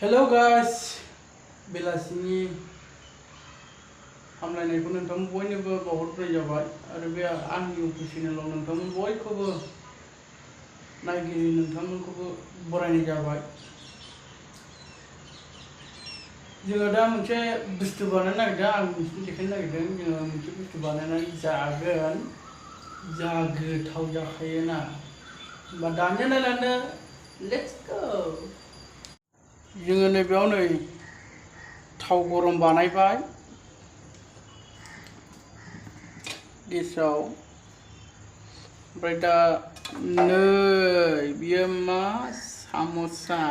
Hello guys, belasini hamlaयनायखौ नोंथां बयनोबो बावहरनाय जाबाय आरो बे आंनि अफिसियेलाव नोंथां बयखौबो नायगिरि नोंथांमोनखौबो बरायनाय जाबाय। जोङो दा मोनसे बुस्थु बानायनो नागिरदों, आं नोंसिनो देखायनो नागिरदों। जोङो मोनसे बुस्थु बानायनानै जागोन, जा गोथाव जाखायोना। होमबा दानिया नायलांदो, लेट्स गो। जोङो नैबेयाव नै थाव गरम बानायबाय गेसाव, ओमफ्राय दा नै बियो मा साम'सा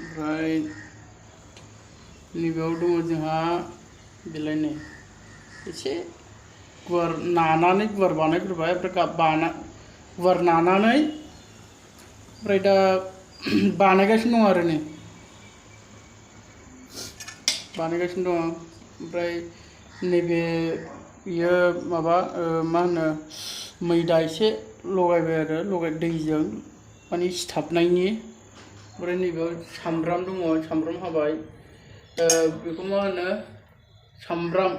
ओमफ्राय नैबेयाव दङ जोंहा बेलाय नै एसे गुवार नानानै गुवार बानायग्रोबाय, ओमफ्राय गुवार नानानै ओमफ्राय दा बानायगासिनो दं आरो नै बानायगासिनो दं। ओमफ्राय नैबे बियो माबा मा होनो मैदा एसे लगायबाय आरो दैजों माने सिथाबनायनि। ओमफ्राय नैबेयाव सामब्राम दङ, सामब्राम हाबाय, बेखौ मा होनो सामब्राम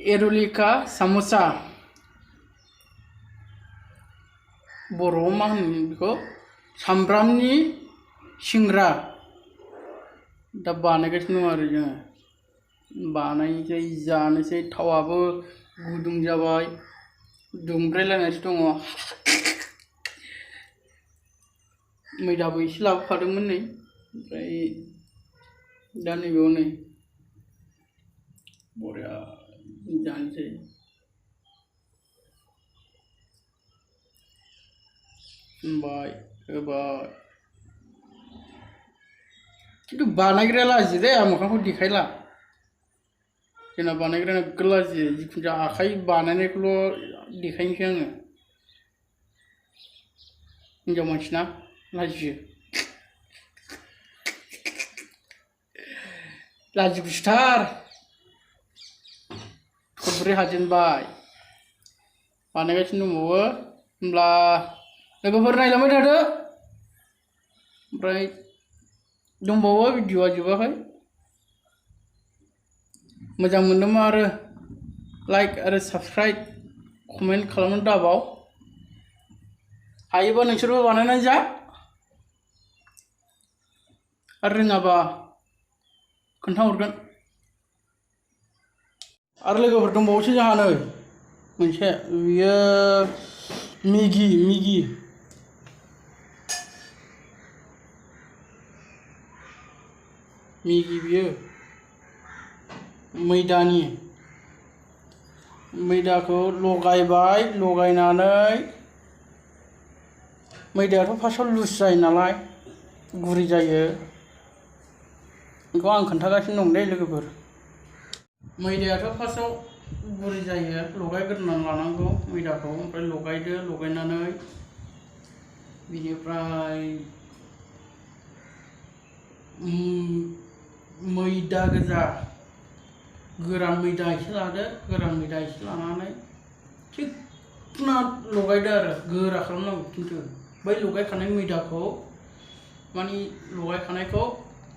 एरुलिका साम'सा, बर'आव मा होनो बेखौ सामब्रामनि सिंग्रा। दा बानायगासिनो दं आरो जोङो, बानायनोसै जानोसै। थावाबो गुदुं जाबाय, दुंब्रायलायनानैसो दङ। मैदाबो एसे लाबोफादोंमोन नै, ओमफ्राय दा नैबेयाव नै बरिया जानोसै। होबाय होबाय, खिन्थु बानायग्राया लाजियो दे, आं मोखांखौ देखायला। जोंना बानायग्राया नोगोद लाजियो, जिखुनु जाया आखाइ बानायनायखौल' देखायनोसै आङो। हिनजाव मानसिना लाजियो, लाजिगुसुथार। खनब्रै हाजेनबाय, बानायगासिनो दंबावो। होमब्ला लोगोफोर नायलांबाय थादो। ओमफ्राय दंबावो, भिडिअआ जोबाखै। मोजां मोनदोंबा आरो लाइक आरो साबस्क्राइब कमेन्ट खालामनो दाबाव। हायोबा नोंसोरबो बानायनानै जा, आरो रोङाबा खोन्थाहरगोन। आरो लोगोफोर दंबावोसो जोंहा नै मोनसे, बियो मेगि बियो मैदाखौ लगायबाय, लगायनानै मैदायाथ' फार्स्टआव लुज जायो नालाय, गुरै जायो। बेखौ आं खोन्थागासिनो दं दे लोगोफोर। मैदायाथ' फार्स्टआव गुरै जायो, लगायग्रोनानै लानांगौ मैदाखौ। ओमफ्राय लगायदो, लगायनानै बिनिफ्राय मैदा गोजा, गोरान मैदा एसे लादो, गोरान मैदा एसे लानानै थिगना लगायदो आरो गोरा खालामनांगौ। खिन्थु बै लगायखानाय मैदाखौ माने लगायखानायखौ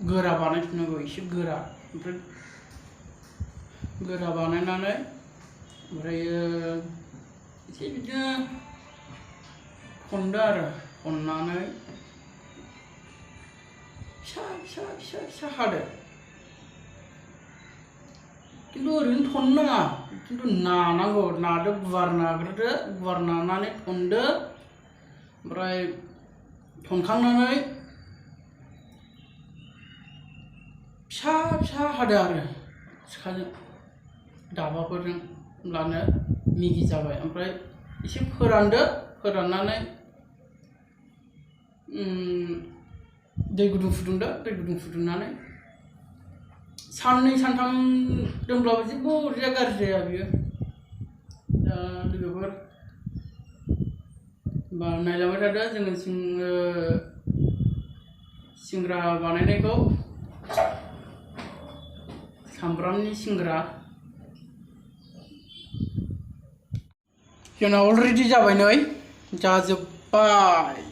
गोरा बानायफिननांगौ, एसे गोरा। ओमफ्राय गोरा बानायनानै ओमफ्रायो एसे बिदिनो थनदो आरो, थननानै फिसा हादो। खिन्थु ओरैनो थननो नाङा, खिन्थु नानांगौ। नादो, गुवार नाग्रोदो, गुवार नानानै थनदो। ओमफ्राय थनखांनानै फिसा हादो आरो सिखाजों, दाबाफोरजों। होमब्लानो मेगि जाबाय। ओमफ्राय एसे फोरानदो, फोराननानै दै गुदुं फुदुंदो, दै गुदुं फुदुंनानै साननै सानथाम दोनब्लाबो जेबो अरजाया, गाज्रि जाया बियो। दा लोगोफोर होमबा नायलांबाय थादो जोङो सिंग्रा बानायनायखौ, सामब्रामनि सिंग्रा। जोंना अलरेडि जाबाय नै जाजोब्बाय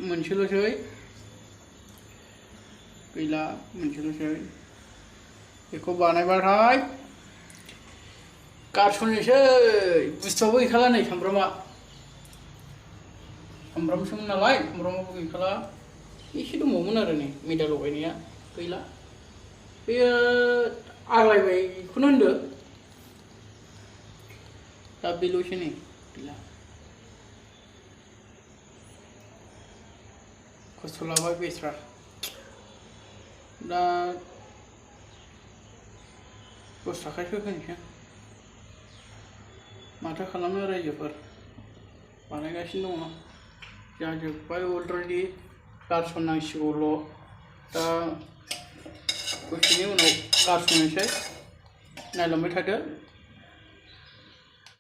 मोनसेल'सै गैला मोनसेल'सै बेखौ बानायबाथाय गारस'नोसै बुस्थुआबो गैखाला नै सामब्रामसोमोन नालाय सामब्रामाबो गैखाला एसे दंबावोमोन आरो नै मैदा लगायनाया गैला बेयो आग्लायबायखौनो होनदो दा बेल'सै नै गैला खस्थ' लाबाय बेस्रा दा 10 थाखासो होनोसै माथो खालामनो रायजोफोर बानायगासिनो दङ जाजोब्बाय अलरेडि गारसननांसिगौल' दा दसेनि उनाव गारस'नोसै नायलांबाय थादो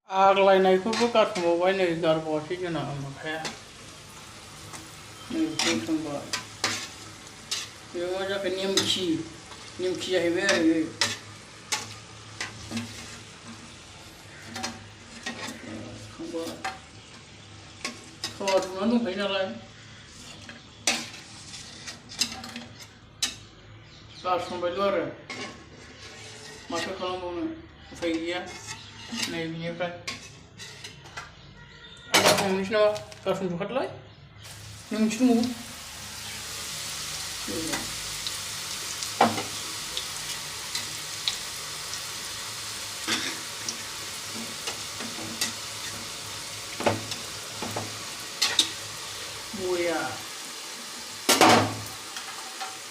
आग्लायनायखौबो गारसनबावबाय नै गारबावासै जोंना माबाया नै बोखांबाय बेयो मा जाखो नेमखि जाहैबाय आरो बे थावा दुंनानै दंखायो नालाय गारसनबायल' आरो माथो खालामबावनो उफाय गैया नै बिनिफ्राय गारसननोसै नामा गारसनजोबखादोलाय नों मोनसे दंबावो बरिया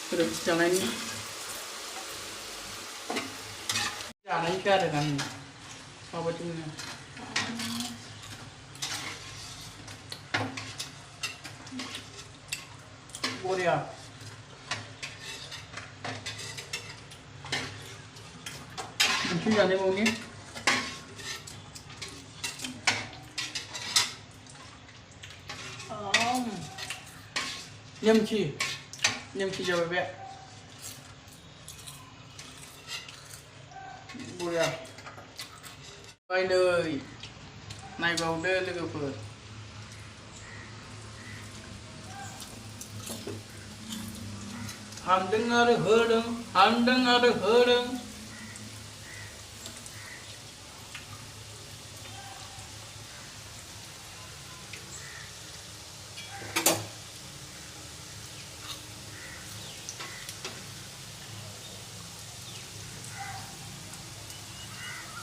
गोरोबथि जानायसै आरो ना माबायदि मोनो बरिया मोनसे जानायबावनि नेमखि जाबाय बे बरिया बाय नै नायबावदो लोगोफोर हानदों आरो होदों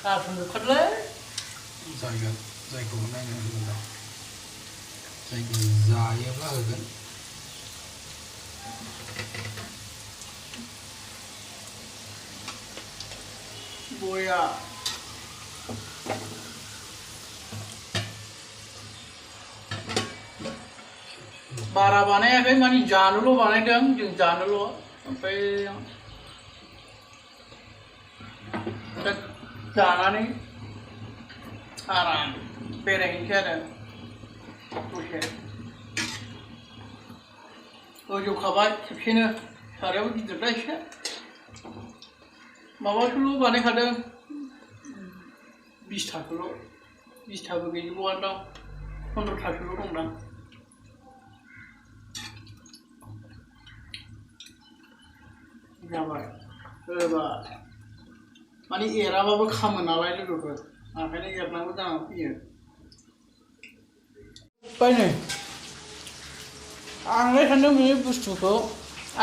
गारसनजोबखादोलै जायखौ नायनो होगोन जायखौ जायोब्ला होगोन बरिया बारा बानायाखै माने जानोल' बानायदों जों जानोल' ओमफ्राय जानानै आराम बेरायहैनोसै आरो दसे होजोबखाबाय खेबसेनो सारायाबो गिदिरदा एसे माबासोल' बानायखादों 20थासोल' 20थाबो गैजोबबावादां 15थासोल' दंदां जाबाय होबाय माने एराबाबो खामो नालाय लोगोफोर ओंखायनो एरनांगौ जानानै फैयो बाय नै आंलाय सानदों बे बुस्थुखौ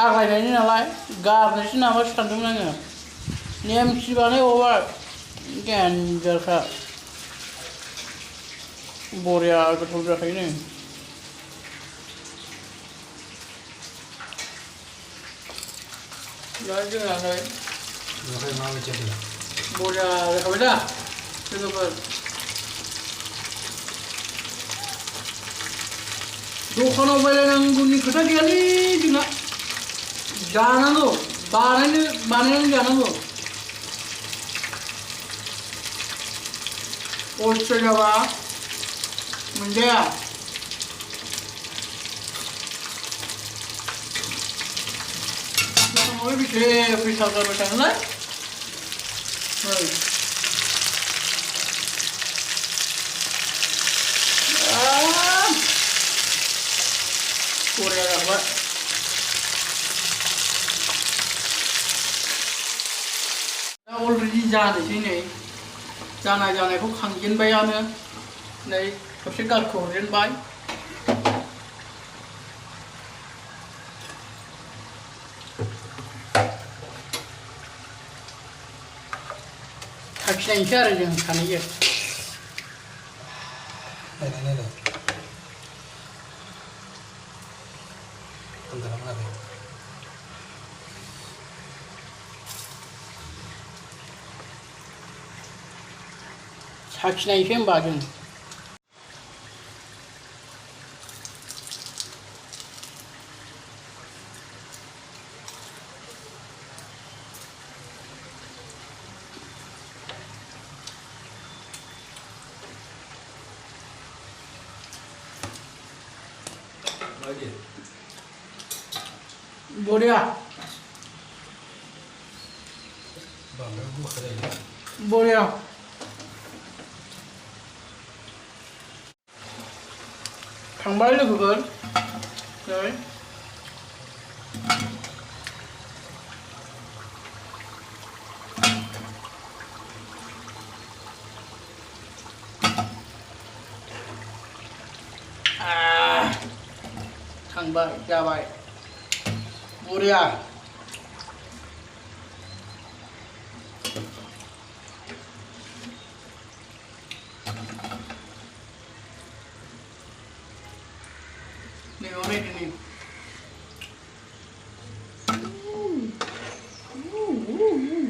आग्लायनायनि नालाय गारनोसै नामासो सानदोंमोन आङो नेमखि बानायबावबाय डेन्जारखा बरिया गोथाव जाखायो नै दा जोंहा नै बरिया जाखाबाय दा लोगोफोर दखानाव बायलायनांगौनि खोथा गैयालै जोंना जानांगौ बानायनानै जानांगौ अलसिया जाबा मोनजाया दखानावलाय बेसे फैसा गारबाय थागोनलाय जानोसै नै जानायखौ खांजेनबायानो नै खेबसे गारखो हरजेनबाय साखिनायनोसै आरो जों सानैजों नायलाय खोन्थालां आरो साखिनायनोसै होमबा जों बढिया बढिया थांबाय लोगोफोर नै थांबाय जाबाय बढिया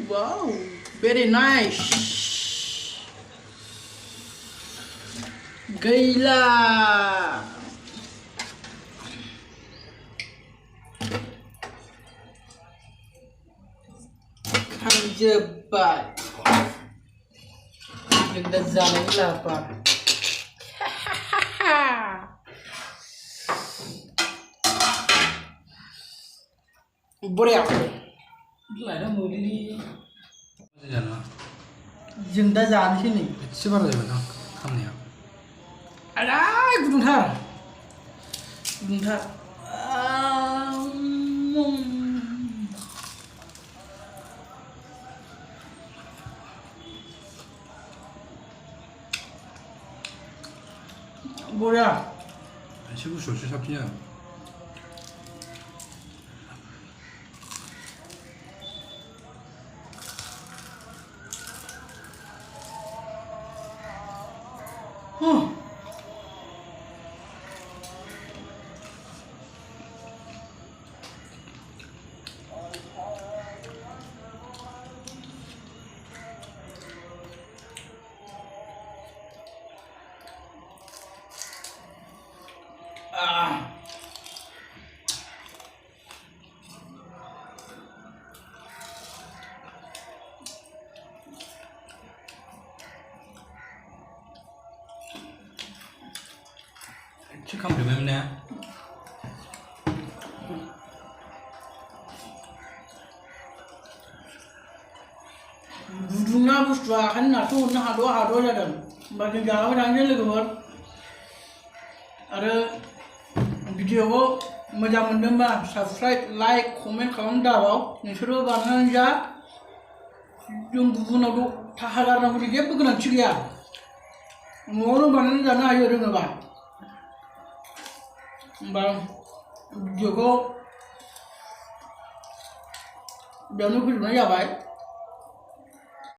Wow, very nice. Gila. Kanjebat. Kita jalan lapar. Bढिया लायना मोदीनि जाना जों दा जानोसै नै एसे बारा जाबाय ना खामनाया आराय गुदुंथार बढिया एसे गुसुआवसो साबसिन जागोन एसे खामफिनबायमोन ना गुदुंना बुस्थुआ ओंखायनो नारसोहरनो हाद'आ जादों होमबा जों जालांबाय थानोसै लोगोफोर आरो भिडिअखौ मोजां मोनदोंबा साबस्क्राइब लाइक कमेन्ट खालामनो दाबाव नोंसोरबो बानायनानै जा जों गुबुनाव थाखा गारनांगौनि जेबो गोनांथि गैया न'आवनो बानायनानै जानो हायो रोङोबा होमबा भिडिअखौ बेयावनो फोजोबनाय जाबाय